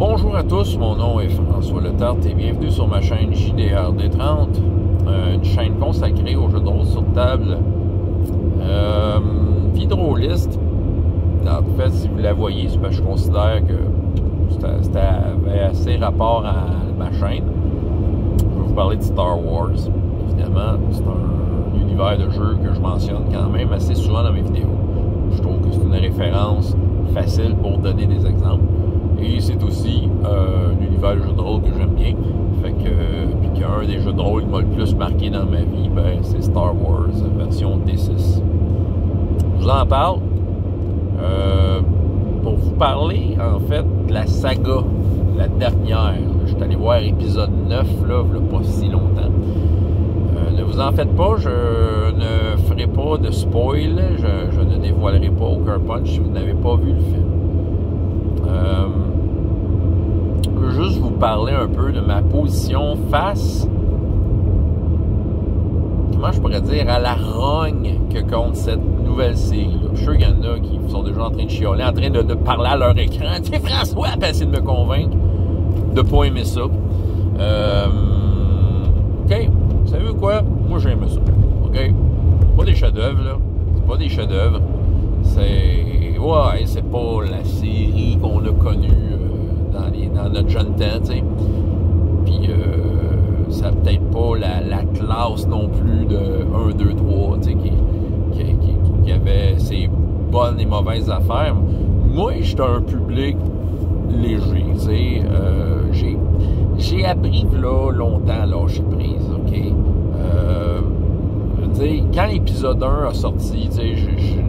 Bonjour à tous, mon nom est François Letarte et bienvenue sur ma chaîne JDRD30, une chaîne consacrée aux jeux de rôle sur table. Vidroliste, en fait, si vous la voyez, c'est parce que je considère que ça avait assez rapport à ma chaîne. Je vais vous parler de Star Wars. Évidemment, c'est un univers de jeu que je mentionne quand même assez souvent dans mes vidéos. Je trouve que c'est une référence facile pour donner des exemples. Et c'est aussi un univers de jeu de rôle que j'aime bien. Fait que, puis qu'un des jeux de rôle qui m'a le plus marqué dans ma vie, ben, c'est Star Wars, version D6. Je vous en parle pour vous parler, en fait, de la saga, la dernière. Je suis allé voir épisode 9, là, il n'y a pas si longtemps. Ne vous en faites pas, je ne ferai pas de spoil, je ne dévoilerai pas aucun punch si vous n'avez pas vu le film. Je veux juste vous parler un peu de ma position face, comment je pourrais dire, à la rogne que compte cette nouvelle série. Je suis sûr qu'il y en a qui sont déjà en train de chialer, en train de parler à leur écran. Tu sais, François a essayé de me convaincre de ne pas aimer ça. OK, vous savez quoi? Moi, j'aime ça. OK? C'est pas des chefs-d'œuvre, là. C'est pas des chefs-d'œuvre. C'est pas la série qu'on a connue dans notre jeune temps, tu sais. Puis, ça n'a peut-être pas la classe non plus de 1, 2, 3, tu sais, qui avait ses bonnes et mauvaises affaires. Moi, j'étais un public léger, tu sais. J'ai appris, là, longtemps à lâcher prise, OK? Quand l'épisode 1 a sorti,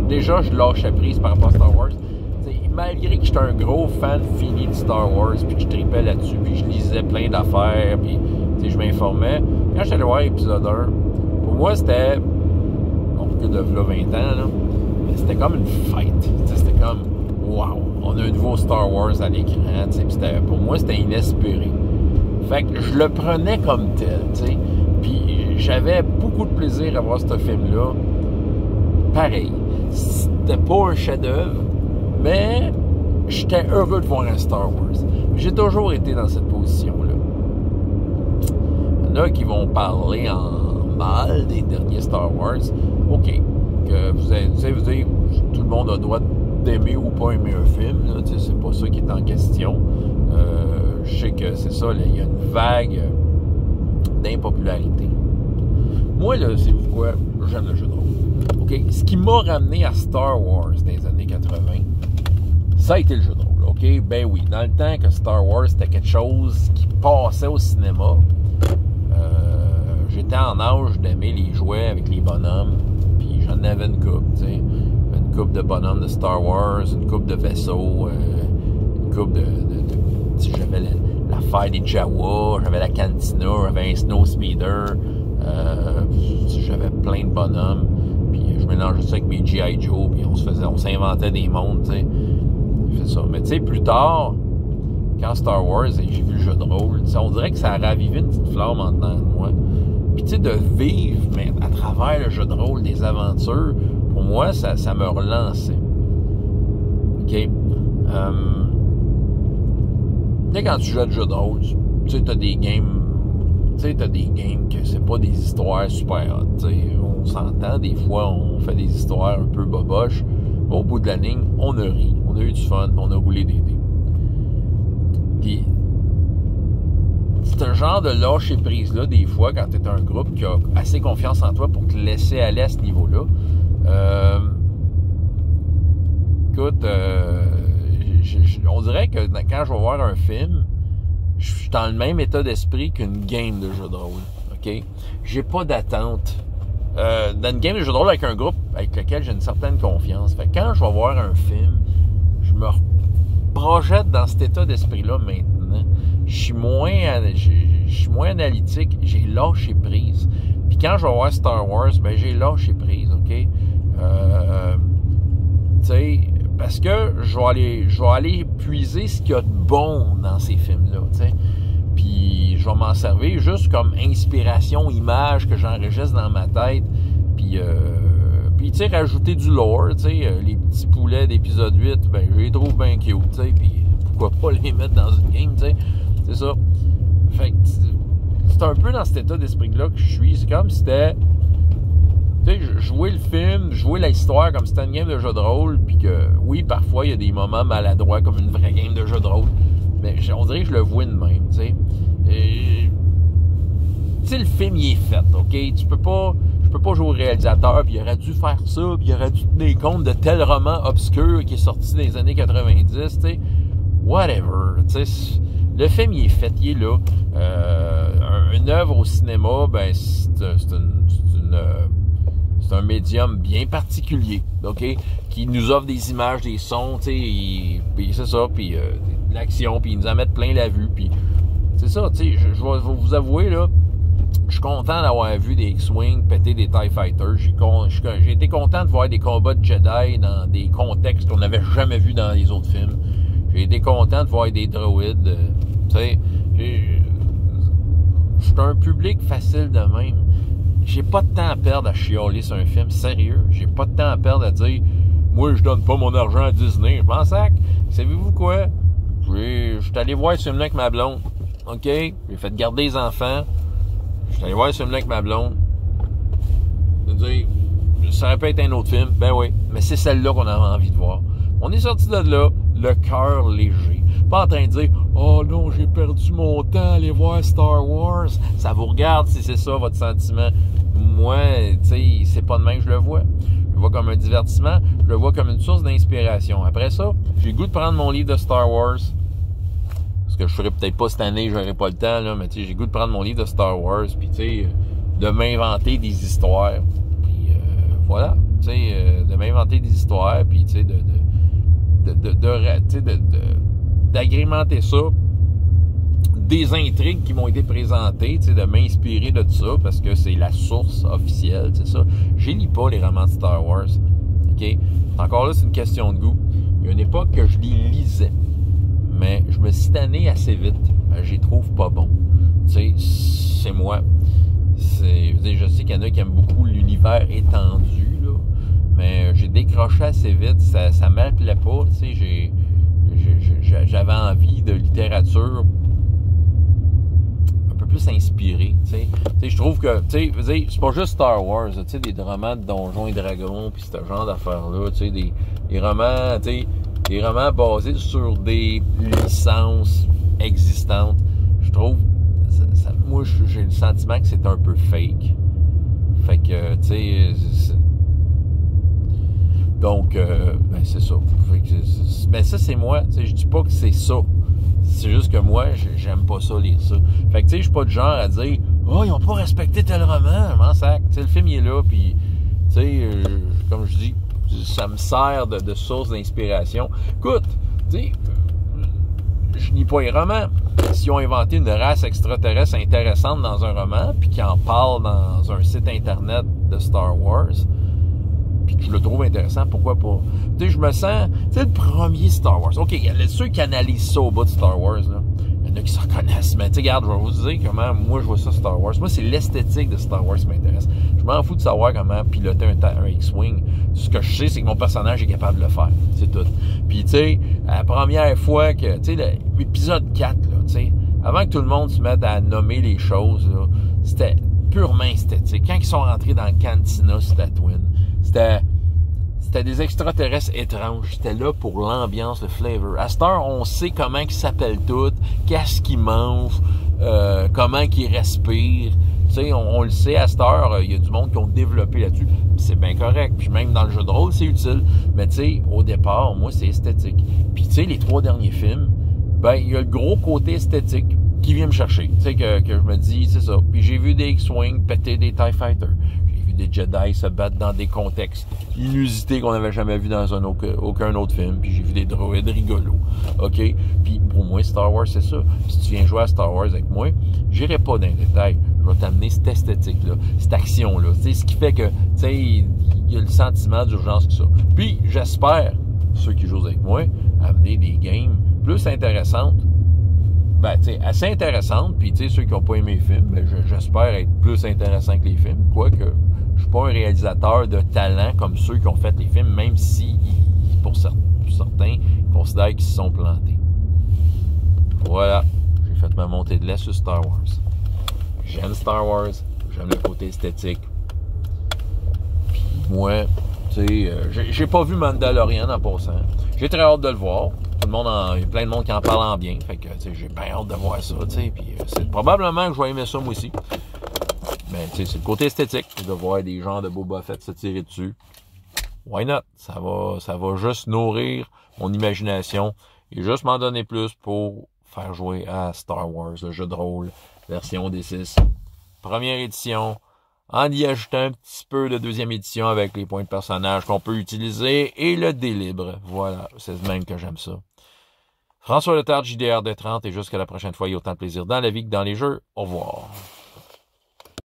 déjà je lâchais prise par rapport à Star Wars. Malgré que j'étais un gros fan fini de Star Wars, puis que je tripais là-dessus, puis je lisais plein d'affaires, puis je m'informais. Quand j'étais allé voir l'épisode 1, pour moi c'était, on recule de là 20 ans, là, mais c'était comme une fête. C'était comme, wow, on a un nouveau Star Wars à l'écran. Pour moi c'était inespéré. Fait que je le prenais comme tel, t'sais. Puis j'avais beaucoup de plaisir à voir ce film-là. Pareil, c'était pas un chef-d'œuvre, mais j'étais heureux de voir un Star Wars. J'ai toujours été dans cette position-là. Il y en a qui vont parler en mal des derniers Star Wars. OK, que vous dire, tout le monde a le droit d'aimer ou pas aimer un film. C'est pas ça qui est en question. Je sais que c'est ça, il y a une vague d'impopularité. Moi, là, c'est quoi? J'aime le jeu de rôle. OK? Ce qui m'a ramené à Star Wars dans les années 80, ça a été le jeu de rôle. OK? Ben oui, dans le temps que Star Wars, c'était quelque chose qui passait au cinéma, j'étais en âge d'aimer les jouets avec les bonhommes, puis j'en avais une coupe, tu sais. Une coupe de bonhommes de Star Wars, une coupe de vaisseaux, une coupe de j'avais l'affaire des Jawa, j'avais la Cantina, j'avais un Snow Speeder, j'avais plein de bonhommes, puis je mélangeais ça avec mes G.I. Joe, puis on s'inventait des mondes, tu sais. J'ai fait ça. Mais tu sais, plus tard, quand Star Wars, et j'ai vu le jeu de rôle, on dirait que ça a ravivé une petite flamme en dedans de moi. Puis tu sais, de vivre, mais à travers le jeu de rôle, des aventures, pour moi, ça me relançait. OK? Tu sais, quand tu joues à du jeu de rôle, tu sais, t'as des games que c'est pas des histoires super hot, tu sais. On s'entend, des fois, on fait des histoires un peu boboches. Au bout de la ligne, on a ri, on a eu du fun, on a roulé des dés. Puis, c'est un genre de lâcher prise-là, des fois, quand t'es un groupe qui a assez confiance en toi pour te laisser aller à ce niveau-là. Écoute, on dirait que quand je vais voir un film, je suis dans le même état d'esprit qu'une game de jeu de rôle. OK? J'ai pas d'attente. Dans une game de jeu de rôle avec un groupe avec lequel j'ai une certaine confiance. Fait que quand je vais voir un film, je me projette dans cet état d'esprit-là maintenant. Je suis moins analytique. J'ai lâché prise. Puis quand je vais voir Star Wars, ben j'ai lâché prise. OK? Tu sais, parce que je vais aller puiser ce qu'il y a de bon dans ces films-là, tu sais. Puis je vais m'en servir juste comme inspiration, image que j'enregistre dans ma tête. Puis tu sais, rajouter du lore, tu sais, les petits poulets d'épisode 8, ben je les trouve bien cute, tu sais. Puis pourquoi pas les mettre dans une game, tu sais. C'est ça. Fait que c'est un peu dans cet état d'esprit-là que je suis. C'est comme si c'était... Tu sais, jouer le film, jouer l'histoire comme si c'était une game de jeu de rôle, puis que, oui, parfois, il y a des moments maladroits comme une vraie game de jeu de rôle, mais on dirait que je le vois de même, tu sais. Tu sais, le film, il est fait, OK? Je peux pas jouer au réalisateur, puis il aurait dû faire ça, puis il aurait dû tenir compte de tel roman obscur qui est sorti dans les années 90, tu sais. Whatever, tu sais. Le film, il est fait, il est là. Une œuvre au cinéma, ben, c'est un médium bien particulier, OK? Qui nous offre des images, des sons, tu sais, puis c'est ça, puis de l'action, puis ils nous en mettent plein la vue, puis c'est ça, tu sais, je vais vous avouer, là, je suis content d'avoir vu des X-Wing péter des TIE Fighters. J'ai été content de voir des combats de Jedi dans des contextes qu'on n'avait jamais vus dans les autres films. J'ai été content de voir des droïdes, tu sais, je suis un public facile de même. J'ai pas de temps à perdre à chialer sur un film, sérieux. J'ai pas de temps à perdre à dire « Moi, je donne pas mon argent à Disney. » Je m'en sac. Savez-vous quoi? Je suis allé voir ce film-là avec ma blonde. OK? J'ai fait garder les enfants. Je suis allé voir ce film-là avec ma blonde. Je veux dire, ça aurait pu être un autre film. Ben oui. Mais c'est celle-là qu'on avait envie de voir. On est sorti de là, le cœur léger. Pas en train de dire « Oh non, j'ai perdu mon temps à aller voir Star Wars. » Ça vous regarde si c'est ça votre sentiment. Moi, tu sais, c'est pas de même que je le vois. Je le vois comme un divertissement. Je le vois comme une source d'inspiration. Après ça, j'ai le goût de prendre mon livre de Star Wars. Ce que je ferai peut-être pas cette année, j'aurai pas le temps, là, mais tu sais, j'ai le goût de prendre mon livre de Star Wars, puis tu sais, de m'inventer des histoires. Puis voilà, tu sais, de m'inventer des histoires, puis tu sais, d'agrémenter ça, des intrigues qui m'ont été présentées, tu sais, de m'inspirer de tout ça, parce que c'est la source officielle, c'est ça. Je lis pas les romans de Star Wars, OK? Encore là, c'est une question de goût. Il y a une époque que je les lisais, mais je me suis tanné assez vite. Je les trouve pas bons. Tu sais, c'est moi. Je sais qu'il y en a qui aiment beaucoup l'univers étendu, là, mais j'ai décroché assez vite. Ça m'appelait pas, tu sais, j'avais envie de littérature un peu plus inspirée, tu sais. Je trouve que, tu sais, c'est pas juste Star Wars, tu sais, des romans de Donjons et Dragons, puis ce genre d'affaires-là, tu sais, des romans, tu sais, des romans basés sur des licences existantes. Je trouve, moi, j'ai le sentiment que c'est un peu fake. Fait que, tu sais, donc, ben c'est ça. Ben ça, c'est moi. Tu sais, je dis pas que c'est ça. C'est juste que moi, j'aime pas ça, lire ça. Fait que, tu sais, je suis pas du genre à dire « Oh, ils ont pas respecté tel roman. » Je m'en sac. Tu sais, le film, il est là, puis, tu sais, comme je dis, ça me sert de source d'inspiration. Écoute, tu sais, je lis pas les romans. S'ils ont inventé une race extraterrestre intéressante dans un roman, puis qu'ils en parlent dans un site internet de Star Wars, puis que je le trouve intéressant, pourquoi pas? Tu sais, je me sens... Tu sais, le premier Star Wars. OK, il y a ceux qui analysent ça au bas de Star Wars, là. Il y en a qui se reconnaissent, mais tu sais, regarde, je vais vous dire comment moi je vois ça Star Wars. Moi, c'est l'esthétique de Star Wars qui m'intéresse. Je m'en fous de savoir comment piloter un X-Wing. Ce que je sais, c'est que mon personnage est capable de le faire. C'est tout. Puis, tu sais, la première fois que... Tu sais, l'épisode 4, là, tu sais, avant que tout le monde se mette à nommer les choses, là, c'était purement esthétique. Quand ils sont rentrés dans le cantina sur Tatooine, c'était des extraterrestres étranges. C'était là pour l'ambiance, le flavor. À cette heure, on sait comment ils s'appellent tous, qu'est-ce qu'ils mangent, comment ils respirent. Tu sais, on le sait, à cette heure, il y a du monde qui ont développé là-dessus. C'est bien correct. Puis même dans le jeu de rôle, c'est utile. Mais tu sais, au départ, moi, c'est esthétique. Puis tu sais, les 3 derniers films, ben, il y a le gros côté esthétique qui vient me chercher. Tu sais, que je me dis, c'est ça. Puis j'ai vu des X-Wing péter des TIE Fighters. Des Jedi se battre dans des contextes inusités qu'on n'avait jamais vu dans aucun autre film. Puis j'ai vu des droïdes rigolos. OK? Puis pour moi, Star Wars, c'est ça. Si tu viens jouer à Star Wars avec moi, j'irai pas dans les détails. Je vais t'amener cette esthétique-là, cette action-là. Tu sais, ce qui fait que, tu sais, il y a le sentiment d'urgence que ça. Puis j'espère, ceux qui jouent avec moi, amener des games plus intéressantes. Ben, tu sais, assez intéressantes. Puis, tu sais, ceux qui n'ont pas aimé les films, ben, j'espère être plus intéressant que les films. Quoique, je suis pas un réalisateur de talent comme ceux qui ont fait les films, même si, pour certains, considèrent qu'ils se sont plantés. Voilà, j'ai fait ma montée de lait sur Star Wars. J'aime Star Wars, j'aime le côté esthétique. Puis moi, tu sais, j'ai pas vu Mandalorian en passant. J'ai très hâte de le voir. Tout le monde il y a plein de monde qui en parle en bien. Fait que, tu sais, j'ai bien hâte de voir ça, tu sais. Puis c'est probablement que je vais aimer ça moi aussi. Mais, tu sais, c'est le côté esthétique de voir des gens de Boba Fett se tirer dessus. Why not? Ça va juste nourrir mon imagination et juste m'en donner plus pour faire jouer à Star Wars, le jeu de rôle, version D6. Première édition, en y ajoutant un petit peu de deuxième édition avec les points de personnage qu'on peut utiliser et le délibre. Voilà, c'est même que j'aime ça. François Letard, JDR de 30 et jusqu'à la prochaine fois, il y a autant de plaisir dans la vie que dans les jeux. Au revoir.